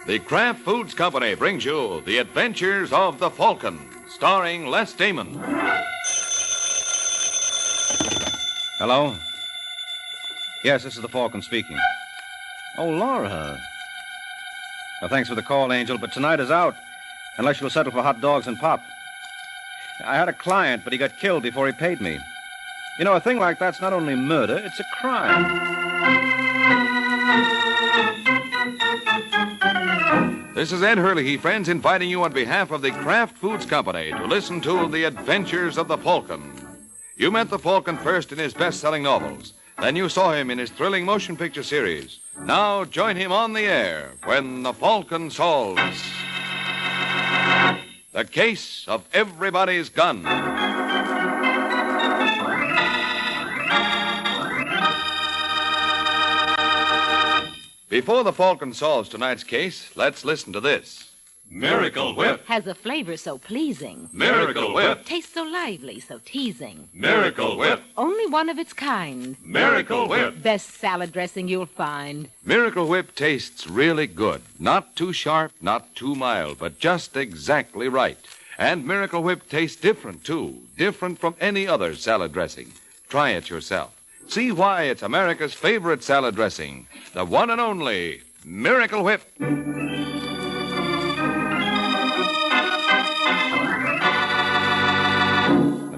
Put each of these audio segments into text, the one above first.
The Kraft Foods Company brings you The Adventures of the Falcon, starring Les Damon. Hello? Yes, this is the Falcon speaking. Oh, Laura. Well, thanks for the call, Angel, but tonight is out, unless you'll settle for hot dogs and pop. I had a client, but he got killed before he paid me. You know, a thing like that's not only murder, it's a crime. This is Ed Hurley, friends, inviting you on behalf of the Kraft Foods Company to listen to The Adventures of the Falcon. You met the Falcon first in his best-selling novels. Then you saw him in his thrilling motion picture series. Now join him on the air when the Falcon solves the case of everybody's gun. Before the Falcon solves tonight's case, let's listen to this. Miracle Whip. Has a flavor so pleasing. Miracle Whip. Tastes so lively, so teasing. Miracle Whip. Only one of its kind. Miracle Whip. Best salad dressing you'll find. Miracle Whip tastes really good. Not too sharp, not too mild, but just exactly right. And Miracle Whip tastes different, too. Different from any other salad dressing. Try it yourself. See why it's America's favorite salad dressing. The one and only Miracle Whip. And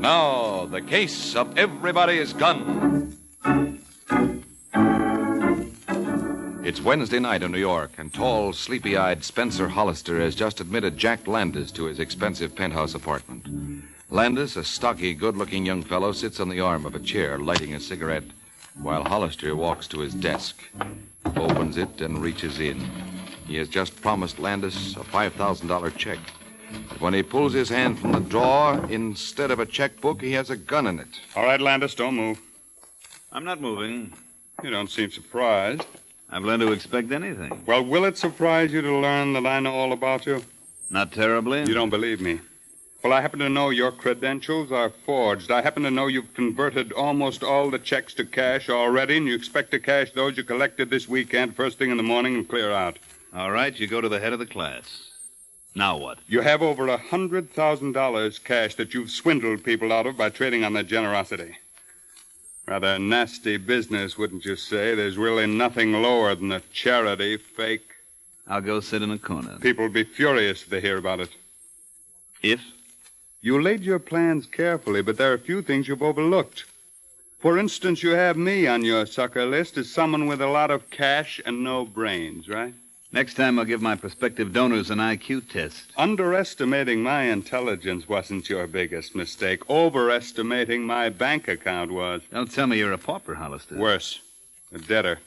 now, the case of everybody's gun. It's Wednesday night in New York, and tall, sleepy-eyed Spencer Hollister has just admitted Jack Landis to his expensive penthouse apartment. Landis, a stocky, good-looking young fellow, sits on the arm of a chair, lighting a cigarette, while Hollister walks to his desk, opens it, and reaches in. He has just promised Landis a $5,000 check. But when he pulls his hand from the drawer, instead of a checkbook, he has a gun in it. All right, Landis, don't move. I'm not moving. You don't seem surprised. I've learned to expect anything. Well, will it surprise you to learn that I know all about you? Not terribly. You don't believe me. Well, I happen to know your credentials are forged. I happen to know you've converted almost all the checks to cash already, and you expect to cash those you collected this weekend first thing in the morning and clear out. All right, you go to the head of the class. Now what? You have over $100,000 cash that you've swindled people out of by trading on their generosity. Rather nasty business, wouldn't you say? There's really nothing lower than a charity fake. I'll go sit in a corner. People will be furious if they hear about it. If? You laid your plans carefully, but there are a few things you've overlooked. For instance, you have me on your sucker list as someone with a lot of cash and no brains, right? Next time I'll give my prospective donors an IQ test. Underestimating my intelligence wasn't your biggest mistake. Overestimating my bank account was. Don't tell me you're a pauper, Hollister. Worse, a debtor.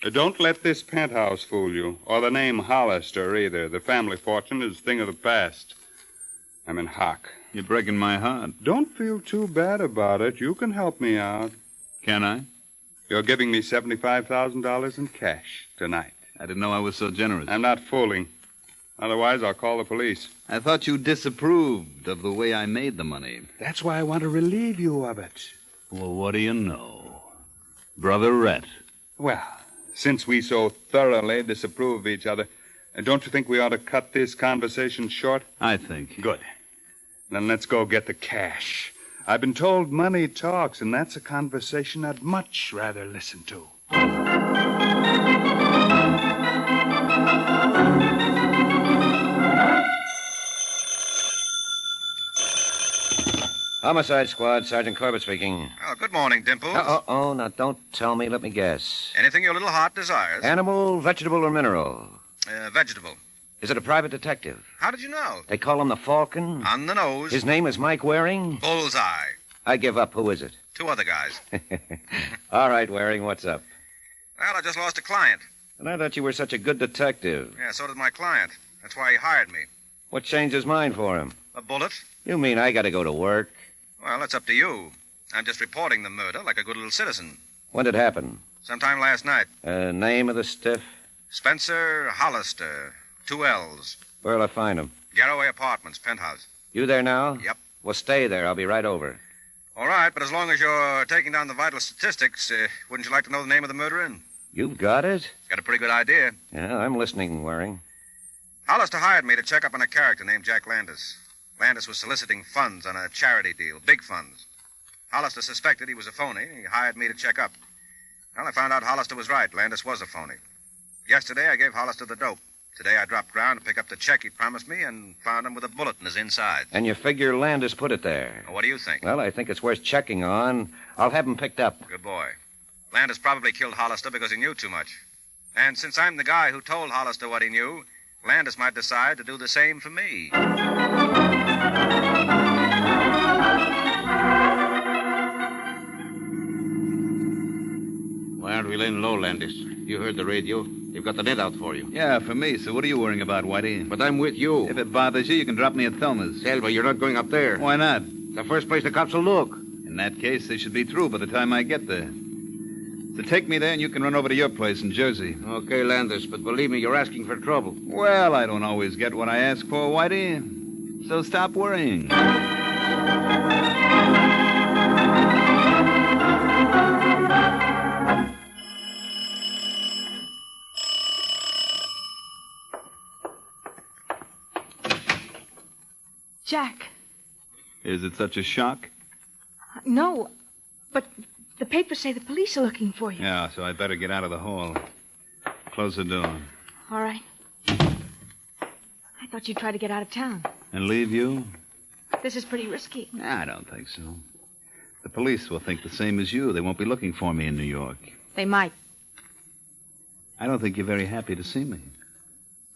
Don't let this penthouse fool you, or the name Hollister either. The family fortune is a thing of the past. I'm in hock. You're breaking my heart. Don't feel too bad about it. You can help me out. Can I? You're giving me $75,000 in cash tonight. I didn't know I was so generous. I'm not fooling. Otherwise, I'll call the police. I thought you disapproved of the way I made the money. That's why I want to relieve you of it. Well, what do you know? Brother Rhett. Well, since we so thoroughly disapprove of each other, don't you think we ought to cut this conversation short? I think. Good. Then let's go get the cash. I've been told money talks, and that's a conversation I'd much rather listen to. Homicide Squad, Sergeant Corbett speaking. Oh, good morning, Dimples. Now don't tell me. Let me guess. Anything your little heart desires. Animal, vegetable, or mineral? Vegetable. Is it a private detective? How did you know? They call him the Falcon? On the nose. His name is Mike Waring? Bullseye. I give up. Who is it? Two other guys. All right, Waring, what's up? Well, I just lost a client. And I thought you were such a good detective. Yeah, so did my client. That's why he hired me. What changed his mind for him? A bullet. You mean I got to go to work? Well, that's up to you. I'm just reporting the murder like a good little citizen. When did it happen? Sometime last night. Name of the stiff? Spencer Hollister. 2 L's. Where'll I find him? Garraway Apartments, penthouse. You there now? Yep. Well, stay there. I'll be right over. All right, but as long as you're taking down the vital statistics, wouldn't you like to know the name of the murderer? You've got it? Got a pretty good idea. Yeah, I'm listening, Waring. Hollister hired me to check up on a character named Jack Landis. Landis was soliciting funds on a charity deal, big funds. Hollister suspected he was a phony. He hired me to check up. Well, I found out Hollister was right. Landis was a phony. Yesterday, I gave Hollister the dope. Today, I dropped ground to pick up the check he promised me and found him with a bullet in his inside. And you figure Landis put it there? Well, what do you think? Well, I think it's worth checking on. I'll have him picked up. Good boy. Landis probably killed Hollister because he knew too much. And since I'm the guy who told Hollister what he knew, Landis might decide to do the same for me. Why aren't we laying low, Landis? You heard the radio. They've got the net out for you. Yeah, for me. So what are you worrying about, Whitey? But I'm with you. If it bothers you, you can drop me at Thelma's. Selva, you're not going up there. Why not? The first place the cops will look. In that case, they should be through by the time I get there. So take me there and you can run over to your place in Jersey. Okay, Landis, but believe me, you're asking for trouble. Well, I don't always get what I ask for, Whitey. So stop worrying. Jack. Is it such a shock? No, but the papers say the police are looking for you. Yeah, so I'd better get out of the hall. Close the door. All right. I thought you'd try to get out of town. And leave you? This is pretty risky. I don't think so. The police will think the same as you. They won't be looking for me in New York. They might. I don't think you're very happy to see me.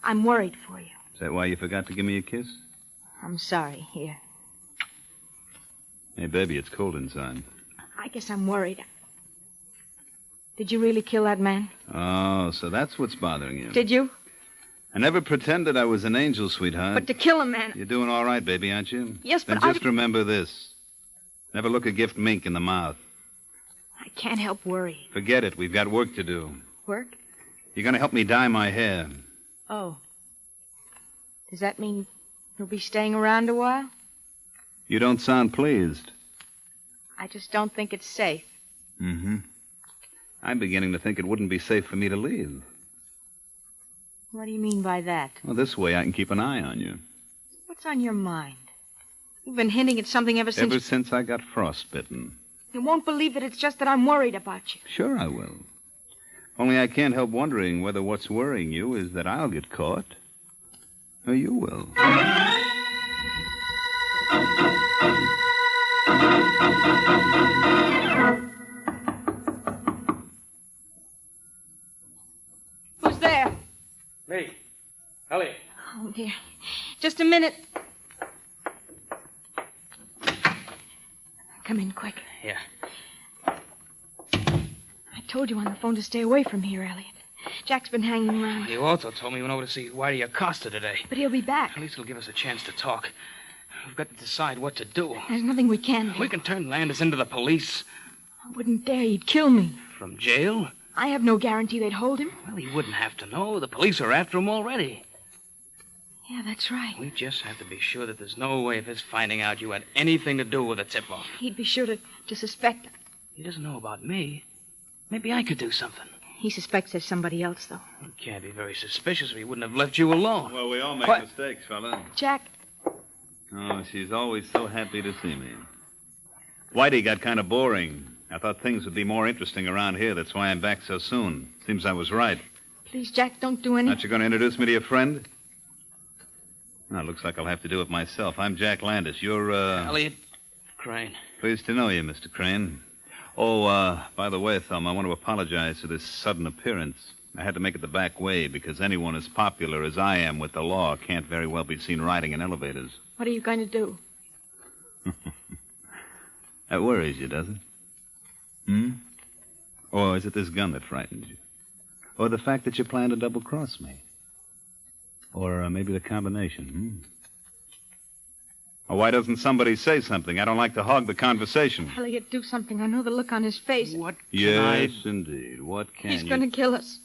I'm worried for you. Is that why you forgot to give me a kiss? I'm sorry. Here. Hey, baby, it's cold inside. I guess I'm worried. Did you really kill that man? Oh, so that's what's bothering you. Did you? I never pretended I was an angel, sweetheart. But to kill a man... You're doing all right, baby, aren't you? Yes, but Then just remember this. Never look a gift mink in the mouth. I can't help worry. Forget it. We've got work to do. Work? You're going to help me dye my hair. Oh. Does that mean you'll be staying around a while? You don't sound pleased. I just don't think it's safe. Mm-hmm. I'm beginning to think it wouldn't be safe for me to leave. What do you mean by that? Well, this way I can keep an eye on you. What's on your mind? You've been hinting at something ever since... Ever since I got frostbitten. You won't believe it. It's just that I'm worried about you. Sure I will. Only I can't help wondering whether what's worrying you is that I'll get caught. Or you will. Who's there? Me. Elliot. Oh, dear. Just a minute. Come in quick. Yeah. I told you on the phone to stay away from here, Elliot. Jack's been hanging around. You also told me you went over to see Whitey Acosta today. But he'll be back. At least it'll give us a chance to talk. We've got to decide what to do. There's nothing we can do. We can turn Landis into the police. I wouldn't dare. He'd kill me. From jail? I have no guarantee they'd hold him. Well, he wouldn't have to know. The police are after him already. Yeah, that's right. We just have to be sure that there's no way of his finding out you had anything to do with the tip-off. He'd be sure to suspect. He doesn't know about me. Maybe I could do something. He suspects there's somebody else, though. He can't be very suspicious or he wouldn't have left you alone. Well, we all make What? mistakes, fella. Jack, Oh, she's always so happy to see me. Whitey got kind of boring. I thought things would be more interesting around here. That's why I'm back so soon. Seems I was right. please, Jack, don't do anything. Aren't you going to introduce me to your friend? Well, looks like I'll have to do it myself. I'm Jack Landis. You're, Elliot Crane. Pleased to know you, Mr. Crane. Oh, by the way, Thelma, I want to apologize for this sudden appearance. I had to make it the back way because anyone as popular as I am with the law can't very well be seen riding in elevators. What are you going to do? That worries you, does it? Hmm? Or is it this gun that frightens you? Or the fact that you plan to double-cross me? Or maybe the combination, hmm? Or why doesn't somebody say something? I don't like to hog the conversation. Elliot, do something. I know the look on his face. What can Yes, indeed. What can He's you... going to kill us.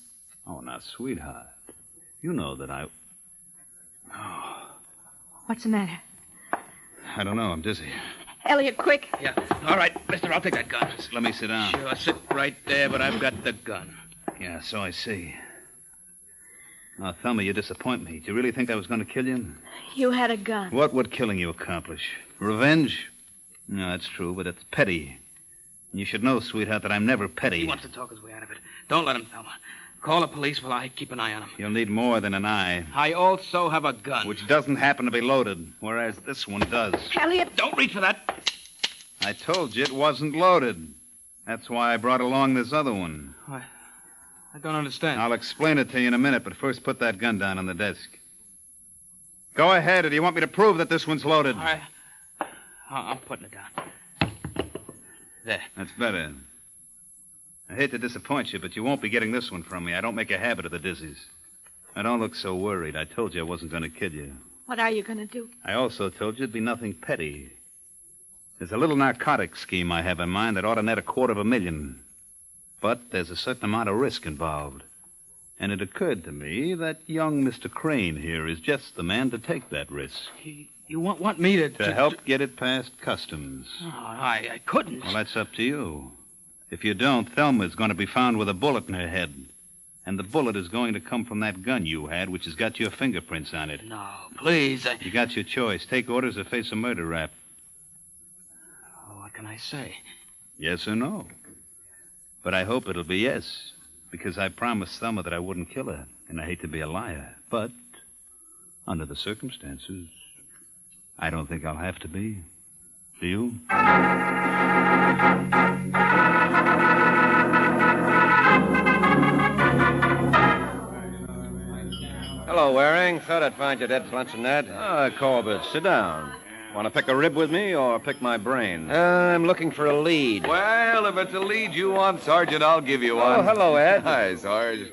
Oh, now, sweetheart. You know that What's the matter? I don't know. I'm dizzy. Elliot, quick. Yeah. All right, mister, I'll take that gun. Let me sit down. Sure, I'll sit right there, but I've got the gun. Yeah, so I see. Sure, sit right there, but I've got the gun. Yeah, so I see. Sure, sit right there, but I've got the gun. Yeah, so I see. Yeah, so I see. Now, Thelma, you disappoint me. Do you really think I was going to kill you? You had a gun. What would killing you accomplish? Revenge? No, that's true, but it's petty. And you should know, sweetheart, that I'm never petty. He wants to talk his way out of it. Don't let him, Thelma. Call the police while I keep an eye on him. You'll need more than an eye. I also have a gun. Which doesn't happen to be loaded, whereas this one does. Elliot! Don't reach for that. I told you it wasn't loaded. That's why I brought along this other one. I don't understand. I'll explain it to you in a minute, but first put that gun down on the desk. Go ahead, or do you want me to prove that this one's loaded? All right. I'm putting it down. There. That's better. I hate to disappoint you, but you won't be getting this one from me. I don't make a habit of the dizzies. Now, don't look so worried. I told you I wasn't going to kill you. What are you going to do? I also told you it'd be nothing petty. There's a little narcotic scheme I have in mind that ought to net $250,000. But there's a certain amount of risk involved. And it occurred to me that young Mr. Crane here is just the man to take that risk. You want me to... To help get it past customs. Oh, I couldn't. Well, that's up to you. If you don't, Thelma's going to be found with a bullet in her head. And the bullet is going to come from that gun you had, which has got your fingerprints on it. No, please. You got your choice. Take orders or face a murder rap. What can I say? Yes or no? But I hope it'll be yes, because I promised Thelma that I wouldn't kill her, and I hate to be a liar. But under the circumstances, I don't think I'll have to be. Do you? Hello, Waring. Thought I'd find you dead at luncheon, Ned. Corbett, sit down. Want to pick a rib with me or pick my brain? I'm looking for a lead. Well, if it's a lead you want, Sergeant, I'll give you one. Oh, hello, Ed. Hi, Sarge.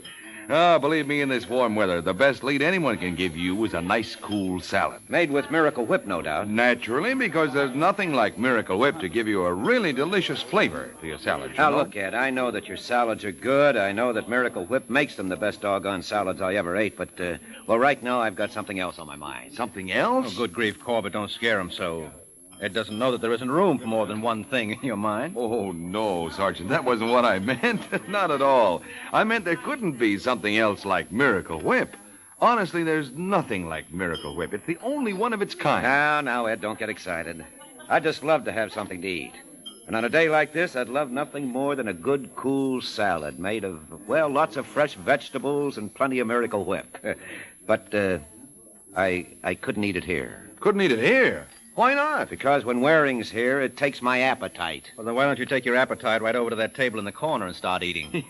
Oh, believe me, in this warm weather, the best lead anyone can give you is a nice, cool salad. Made with Miracle Whip, no doubt. Naturally, because there's nothing like Miracle Whip to give you a really delicious flavor to your salad. Now, look, Ed, I know that your salads are good. I know that Miracle Whip makes them the best doggone salads I ever ate. But, well, right now I've got something else on my mind. Something else? Oh, good grief, Corbett, don't scare him so. Ed doesn't know that there isn't room for more than one thing in your mind. Oh, no, Sergeant. That wasn't what I meant. Not at all. I meant there couldn't be something else like Miracle Whip. Honestly, there's nothing like Miracle Whip. It's the only one of its kind. Now, Ed, don't get excited. I'd just love to have something to eat. And on a day like this, I'd love nothing more than a good, cool salad made of, well, lots of fresh vegetables and plenty of Miracle Whip. But I couldn't eat it here. Couldn't eat it here? Why not? Because when Waring's here, it takes my appetite. Well, then why don't you take your appetite right over to that table in the corner and start eating?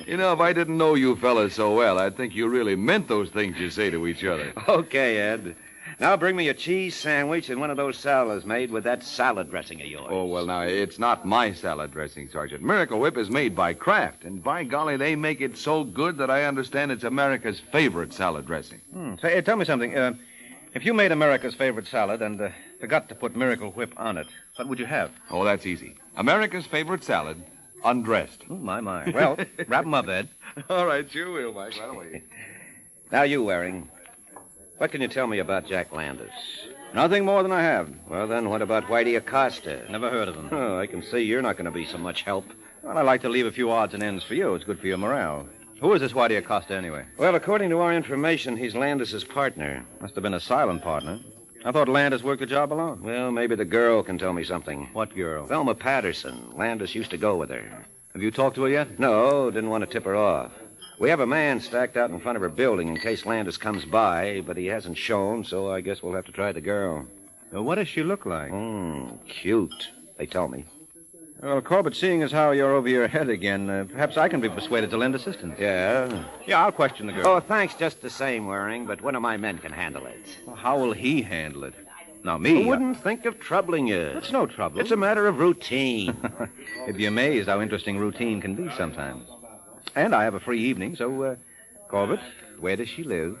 You know, if I didn't know you fellas so well, I'd think you really meant those things you say to each other. Okay, Ed. Now bring me a cheese sandwich and one of those salads made with that salad dressing of yours. Oh, well, now, it's not my salad dressing, Sergeant. Miracle Whip is made by Kraft, and by golly, they make it so good that I understand it's America's favorite salad dressing. Say, tell me something. If you made America's favorite salad and forgot to put Miracle Whip on it, what would you have? Oh, that's easy. America's favorite salad, undressed. Oh, my. Well, wrap 'em up, Ed. All right, you will, Mike. Right away. Now you, Waring. What can you tell me about Jack Landis? Nothing more than I have. Well, then, what about Whitey Acosta? Never heard of him. Oh, I can see you're not going to be so much help. Well, I like to leave a few odds and ends for you. It's good for your morale. Who is this Whitey Acosta, anyway? Well, according to our information, he's Landis's partner. Must have been a silent partner. I thought Landis worked the job alone. Well, maybe the girl can tell me something. What girl? Velma Patterson. Landis used to go with her. Have you talked to her yet? No, didn't want to tip her off. We have a man stacked out in front of her building in case Landis comes by, but he hasn't shown, so I guess we'll have to try the girl. Well, what does she look like? Cute, they tell me. Well, Corbett, seeing as how you're over your head again, perhaps I can be persuaded to lend assistance. Yeah? Yeah, I'll question the girl. Oh, thanks just the same, Waring, but one of my men can handle it. Well, how will he handle it? Now, me... I wouldn't think of troubling you. It's no trouble. It's a matter of routine. You'd be amazed how interesting routine can be sometimes. And I have a free evening, so, Corbett, where does she live?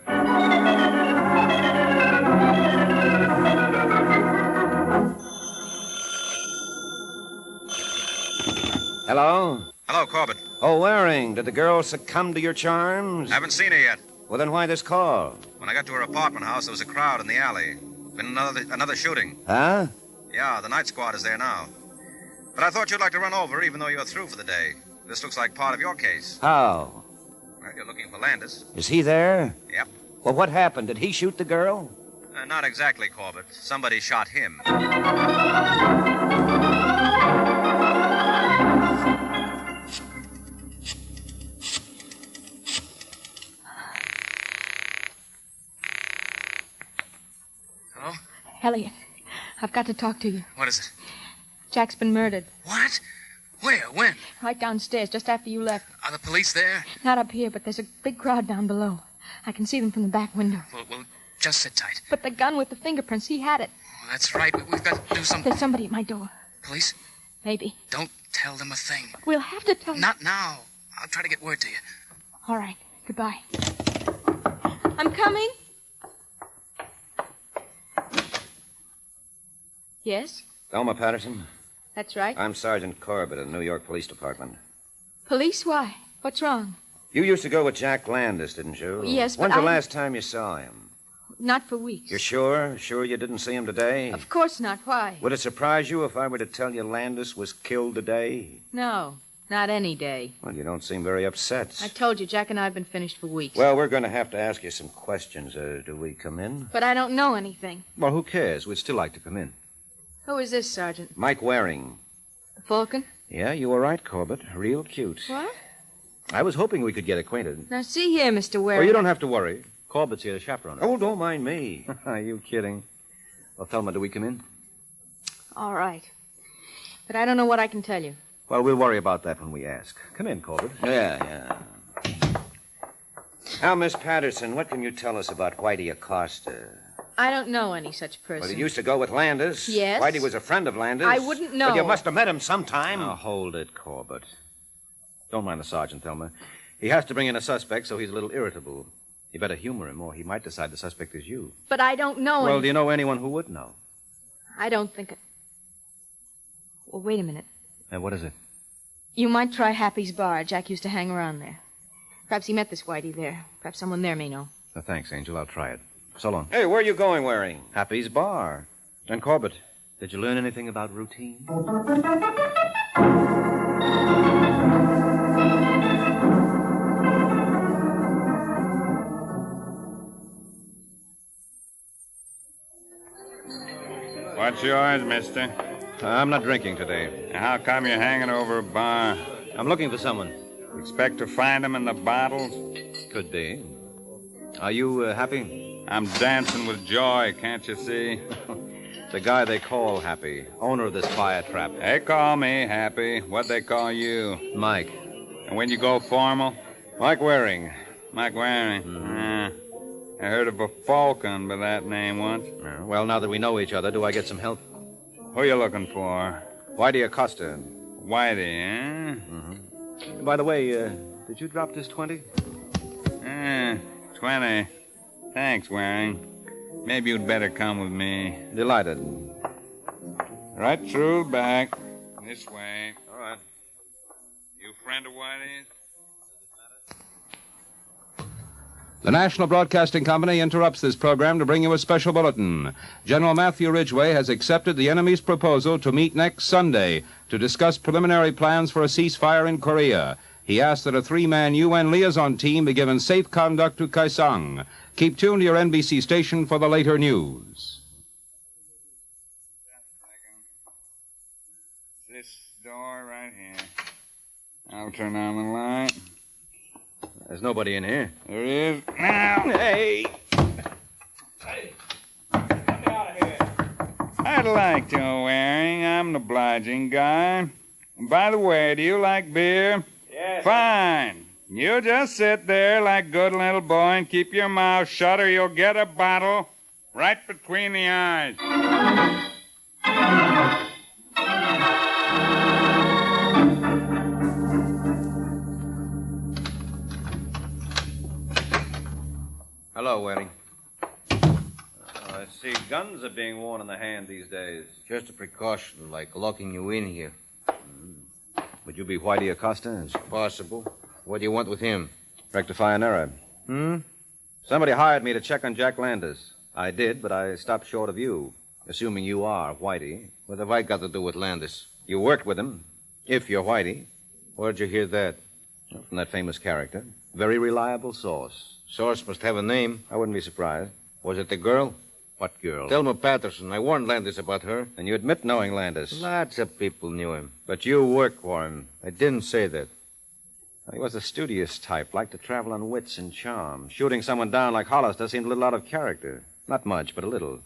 Hello? Hello, Corbett. Oh, Waring, did the girl succumb to your charms? Haven't seen her yet. Well, then why this call? When I got to her apartment house, there was a crowd in the alley. Been another shooting. Huh? Yeah, the night squad is there now. But I thought you'd like to run over, even though you're through for the day. This looks like part of your case. How? Well, you're looking for Landis. Is he there? Yep. Well, what happened? Did he shoot the girl? Not exactly, Corbett. Somebody shot him. Hello? Elliot, I've got to talk to you. What is it? Jack's been murdered. What? Where? When? Right downstairs, just after you left. Are the police there? Not up here, but there's a big crowd down below. I can see them from the back window. Well, just sit tight. But the gun with the fingerprints, he had it. Well, that's right. We've got to do something. There's somebody at my door. Police? Maybe. Don't tell them a thing. We'll have to tell them. Not now. I'll try to get word to you. All right. Goodbye. I'm coming. Yes, Thelma Patterson. that's right. I'm Sergeant Corbett of the New York Police Department. Police? Why? What's wrong? You used to go with Jack Landis, didn't you? Yes, but When's the I- last time you saw him? Not for weeks. You're sure? Sure you didn't see him today? Of course not. Why? Would it surprise you if I were to tell you Landis was killed today? No, not any day. Well, you don't seem very upset. I told you, Jack and I have been finished for weeks. Well, we're going to have to ask you some questions. Do we come in? But I don't know anything. Well, who cares? We'd still like to come in. Who is this, Sergeant? Mike Waring. Falcon? Yeah, you were right, Corbett. Real cute. What? I was hoping we could get acquainted. Now, see here, Mr. Waring. Well, you don't have to worry. Corbett's here to chaperone us. Oh, don't mind me. Are you kidding? Well, Thelma, do we come in? All right. But I don't know what I can tell you. Well, we'll worry about that when we ask. Come in, Corbett. Yeah. Now, Miss Patterson, what can you tell us about Whitey Acosta? I don't know any such person. Well, he used to go with Landis. Yes. Whitey was a friend of Landis. I wouldn't know. Well, you must have met him sometime. Now, hold it, Corbett. Don't mind the sergeant, Thelma. He has to bring in a suspect, so he's a little irritable. You better humor him, or he might decide the suspect is you. But I don't know Well, any... do you know anyone who would know? I don't think... Well, wait a minute. What is it? You might try Happy's Bar. Jack used to hang around there. Perhaps he met this Whitey there. Perhaps someone there may know. Thanks, Angel. I'll try it. So long. Hey, where are you going, Waring? Happy's Bar. And Corbett, did you learn anything about routine? What's yours, mister? I'm not drinking today. How come you're hanging over a bar? I'm looking for someone. Expect to find him in the bottles? Could be. Are you happy? I'm dancing with joy, can't you see? The guy they call Happy, owner of this fire trap. They call me Happy. What'd they call you? Mike. And when you go formal? Mike Waring. Mike Waring. I heard of a Falcon by that name once. Well, now that we know each other, do I get some help? Who you looking for? Whitey Acosta. Whitey, eh? Mm-hmm. By the way, did you drop this 20? 20. Thanks, Waring. Maybe you'd better come with me. Delighted. Right through back. This way. All right. You friend of Whitey's? The National Broadcasting Company interrupts this program to bring you a special bulletin. General Matthew Ridgway has accepted the enemy's proposal to meet next Sunday to discuss preliminary plans for a ceasefire in Korea. He asked that a three-man UN liaison team be given safe conduct to Kaesong. Keep tuned to your NBC station for the later news. This door right here. I'll turn on the light. There's nobody in here. There is now. Hey! Hey, get me out of here. I'd like to, Waring. I'm an obliging guy. And by the way, do you like beer? Yes. Fine. You just sit there like a good little boy and keep your mouth shut or you'll get a bottle right between the eyes. Hello, Waring. I see guns are being worn in the hand these days. Just a precaution, like locking you in here. Would you be Whitey Acosta? It's possible. What do you want with him? Rectify an error. Somebody hired me to check on Jack Landis. I did, but I stopped short of you, assuming you are Whitey. What have I got to do with Landis? You worked with him, if you're Whitey. Where'd you hear that? From that famous character. Very reliable source. Source must have a name. I wouldn't be surprised. Was it the girl? What girl? Thelma Patterson. I warned Landis about her. And you admit knowing Landis. Lots of people knew him. But you worked for him. I didn't say that. He was a studious type, liked to travel on wits and charm. Shooting someone down like Hollister seemed a little out of character. Not much, but a little.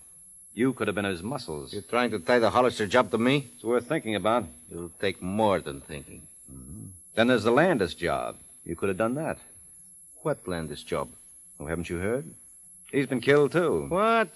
You could have been his muscles. You're trying to tie the Hollister job to me? It's worth thinking about. It'll take more than thinking. Mm-hmm. Then there's the Landis job. You could have done that. What Landis job? Oh, haven't you heard? He's been killed, too. What?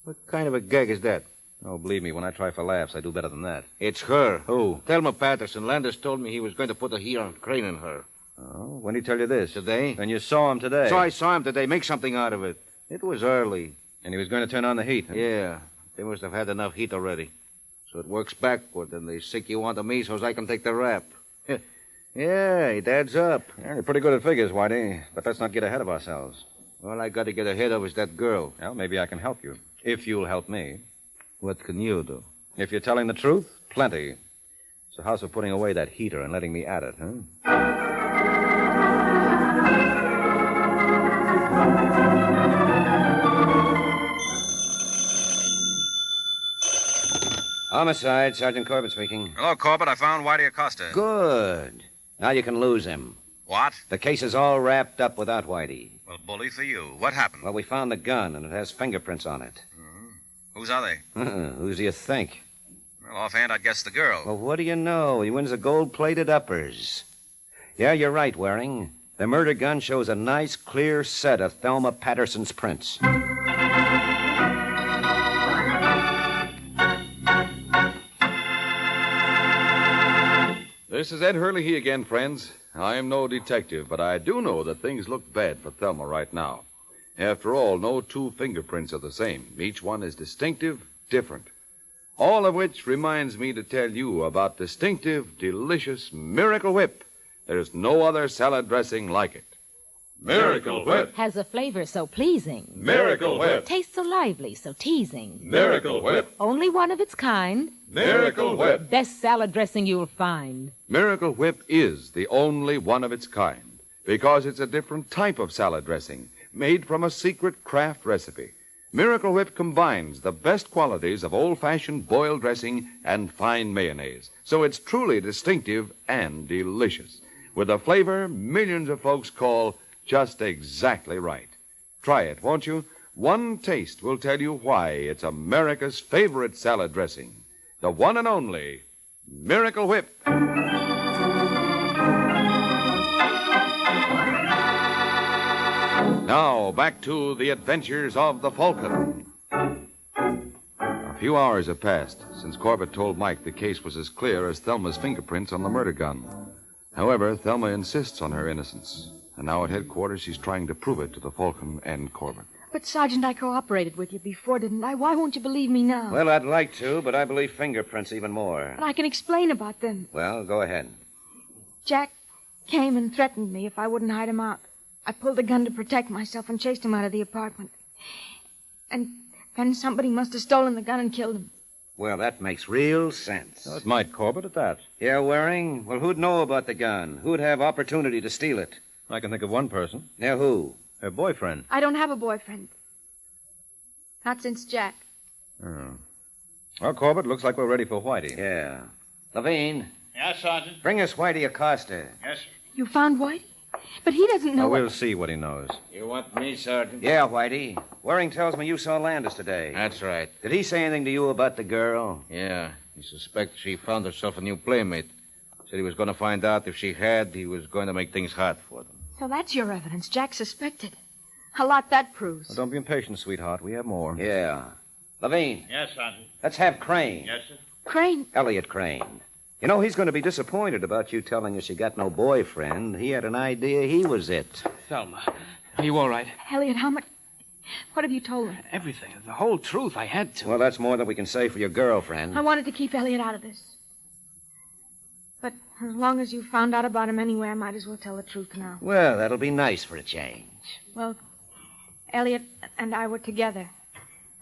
What kind of a gag is that? Oh, believe me, when I try for laughs, I do better than that. It's her. Who? Thelma Patterson. Landis told me he was going to put a heel on Crane and her. Oh, when did he tell you this? Today. Then you saw him today. So I saw him today. Make something out of it. It was early. And he was going to turn on the heat, huh? Yeah. They must have had enough heat already. So it works backward, and they sick you onto me so as I can take the rap. Yeah, it adds up. Yeah, you're pretty good at figures, Whitey. But let's not get ahead of ourselves. All I got to get ahead of is that girl. Well, maybe I can help you. If you'll help me. What can you do? If you're telling the truth, plenty. So how's for putting away that heater and letting me at it, huh? Homicide, Sergeant Corbett speaking. Hello, Corbett. I found Whitey Acosta. Good. Now you can lose him. What? The case is all wrapped up without Whitey. Well, bully for you. What happened? Well, we found the gun, and it has fingerprints on it. Whose are they? Whose do you think? Well, offhand, I'd guess the girl. Well, what do you know? He wins the gold-plated uppers. Yeah, you're right, Waring. The murder gun shows a nice, clear set of Thelma Patterson's prints. This is Ed Hurley again, friends. I am no detective, but I do know that things look bad for Thelma right now. After all, no two fingerprints are the same. Each one is distinctive, different. All of which reminds me to tell you about distinctive, delicious Miracle Whip. There's no other salad dressing like it. Miracle Whip. Has a flavor so pleasing. Miracle Whip. Tastes so lively, so teasing. Miracle Whip. Only one of its kind. Miracle Whip. Best salad dressing you'll find. Miracle Whip is the only one of its kind because it's a different type of salad dressing made from a secret craft recipe. Miracle Whip combines the best qualities of old-fashioned boiled dressing and fine mayonnaise, so it's truly distinctive and delicious, with a flavor millions of folks call just exactly right. Try it, won't you? One taste will tell you why it's America's favorite salad dressing. The one and only Miracle Whip. Now, back to the adventures of the Falcon. A few hours have passed since Corbett told Mike the case was as clear as Thelma's fingerprints on the murder gun. However, Thelma insists on her innocence, and now at headquarters she's trying to prove it to the Falcon and Corbett. But, Sergeant, I cooperated with you before, didn't I? Why won't you believe me now? Well, I'd like to, but I believe fingerprints even more. And I can explain about them. Well, go ahead. Jack came and threatened me if I wouldn't hide him out. I pulled the gun to protect myself and chased him out of the apartment. And then somebody must have stolen the gun and killed him. Well, that makes real sense. Oh, it might, Corbett, at that. Yeah, Waring? Well, who'd know about the gun? Who'd have opportunity to steal it? I can think of one person. Yeah, who? Her boyfriend. I don't have a boyfriend. Not since Jack. Oh. Well, Corbett, looks like we're ready for Whitey. Yeah. Levine, Yes, Sergeant. bring us Whitey Acosta. Yes, sir. You found Whitey? But he doesn't know. Oh, we'll see what he knows. You want me, Sergeant? Yeah, Whitey. Waring tells me you saw Landis today. That's right. Did he say anything to you about the girl? Yeah. He suspects she found herself a new playmate. Said he was going to find out if she had. He was going to make things hot for them. So that's your evidence. Jack suspected. A lot that proves. Well, don't be impatient, sweetheart. We have more. Yeah. Levine, Yes, Sergeant. let's have Crane. Yes, sir. Crane. Elliot Crane. You know, he's going to be disappointed about you telling us you got no boyfriend. He had an idea he was it. Thelma, are you all right? Elliot, how much... What have you told her? Everything. The whole truth. I had to. Well, that's more than we can say for your girlfriend. I wanted to keep Elliot out of this. But as long as you found out about him anyway, I might as well tell the truth now. Well, that'll be nice for a change. Well, Elliot and I were together.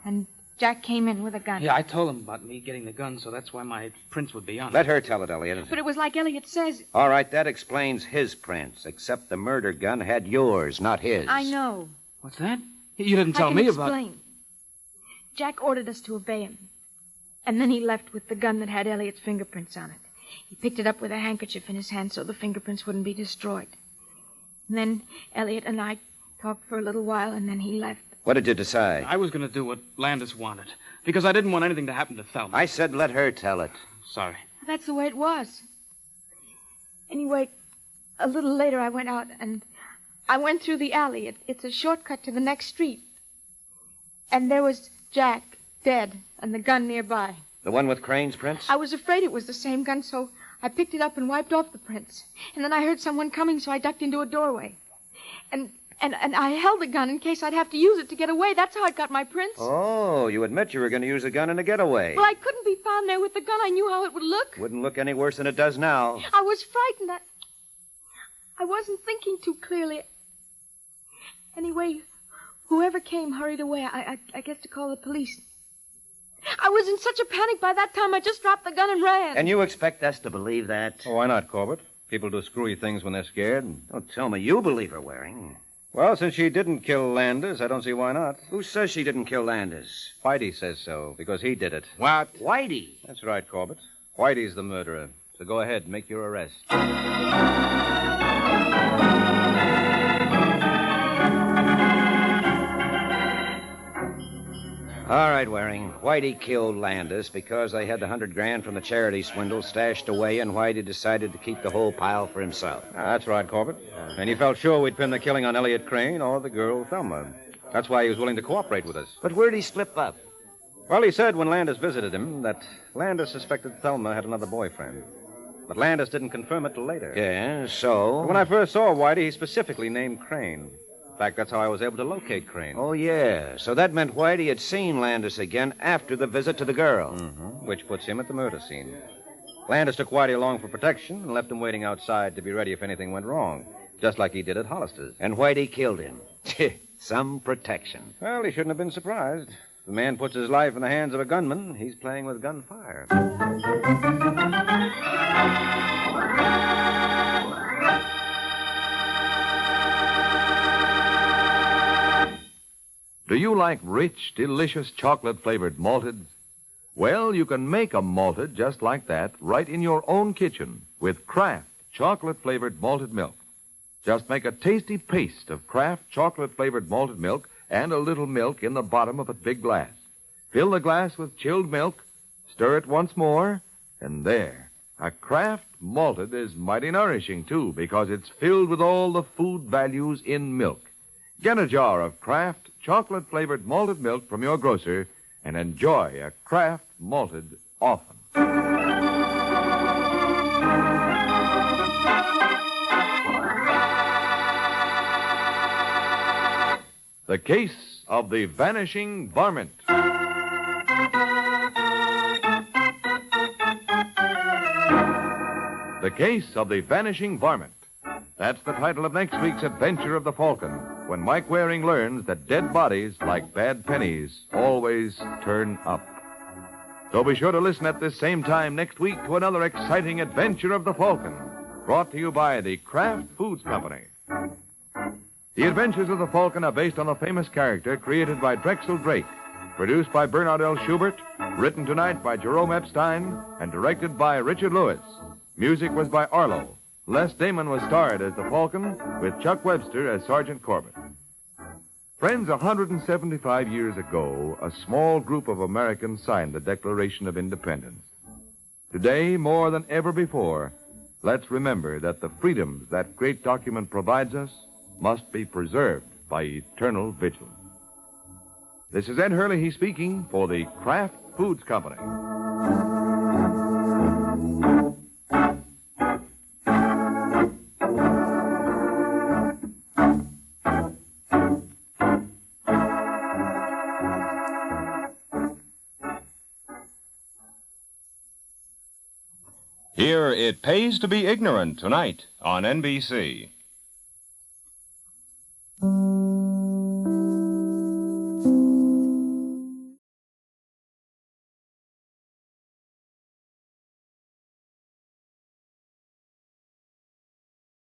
And Jack came in with a gun. Yeah, I told him about me getting the gun, so that's why my prints would be on it. Let her tell it, Elliot. But it was like Elliot says. All right, that explains his prints, except the murder gun had yours, not his. I know. What's that? You didn't tell I can me explain. about... Jack ordered us to obey him. And then he left with the gun that had Elliot's fingerprints on it. He picked it up with a handkerchief in his hand so the fingerprints wouldn't be destroyed. And then Elliot and I talked for a little while, and then he left. What did you decide? I was going to do what Landis wanted, because I didn't want anything to happen to Thelma. I said let her tell it. Sorry. That's the way it was. Anyway, a little later I went out, and I went through the alley. It's a shortcut to the next street. And there was Jack, dead, and the gun nearby. The one with Crane's prints? I was afraid it was the same gun, so I picked it up and wiped off the prints. And then I heard someone coming, so I ducked into a doorway. And I held the gun in case I'd have to use it to get away. That's how I got my prints. Oh, you admit you were going to use a gun in a getaway. Well, I couldn't be found there with the gun. I knew how it would look. Wouldn't look any worse than it does now. I was frightened. I wasn't thinking too clearly. Anyway, whoever came hurried away. I guess to call the police. I was in such a panic by that time, I just dropped the gun and ran. And you expect us to believe that? Oh, why not, Corbett? People do screwy things when they're scared. Don't tell me you believe her, Waring. Well, since she didn't kill Landis, I don't see why not. Who says she didn't kill Landis? Whitey says so, because he did it. What? Whitey? That's right, Corbett. Whitey's the murderer. So go ahead, make your arrest. All right, Waring. Whitey killed Landis because they had the $100,000 from the charity swindle stashed away, and Whitey decided to keep the whole pile for himself. That's right, Corbett. And he felt sure we'd pin the killing on Elliot Crane or the girl Thelma. That's why he was willing to cooperate with us. But where'd he slip up? Well, he said when Landis visited him that Landis suspected Thelma had another boyfriend. But Landis didn't confirm it till later. Yeah, so? When I first saw Whitey, he specifically named Crane. In fact, that's how I was able to locate Crane. Oh, yeah. So that meant Whitey had seen Landis again after the visit to the girl. Mm-hmm. Which puts him at the murder scene. Landis took Whitey along for protection and left him waiting outside to be ready if anything went wrong, just like he did at Hollister's. And Whitey killed him. Some protection. Well, he shouldn't have been surprised. If the man puts his life in the hands of a gunman, he's playing with gunfire. Do you like rich, delicious chocolate-flavored malteds? Well, you can make a malted just like that right in your own kitchen with Kraft chocolate-flavored malted milk. Just make a tasty paste of Kraft chocolate-flavored malted milk and a little milk in the bottom of a big glass. Fill the glass with chilled milk, stir it once more, and there. A Kraft malted is mighty nourishing, too, because it's filled with all the food values in milk. Get a jar of Kraft chocolate-flavored malted milk from your grocer and enjoy a Kraft malted often. The Case of the Vanishing Varmint. The Case of the Vanishing Varmint. That's the title of next week's adventure of the Falcon, when Mike Waring learns that dead bodies, like bad pennies, always turn up. So be sure to listen at this same time next week to another exciting adventure of the Falcon, brought to you by the Kraft Foods Company. The Adventures of the Falcon are based on a famous character created by Drexel Drake, produced by Bernard L. Schubert, written tonight by Jerome Epstein, and directed by Richard Lewis. Music was by Arlo. Les Damon was starred as the Falcon, with Chuck Webster as Sergeant Corbett. Friends, 175 years ago, a small group of Americans signed the Declaration of Independence. Today, more than ever before, let's remember that the freedoms that great document provides us must be preserved by eternal vigilance. This is Ed Hurley speaking for the Kraft Foods Company. Hear It Pays to Be Ignorant tonight on NBC.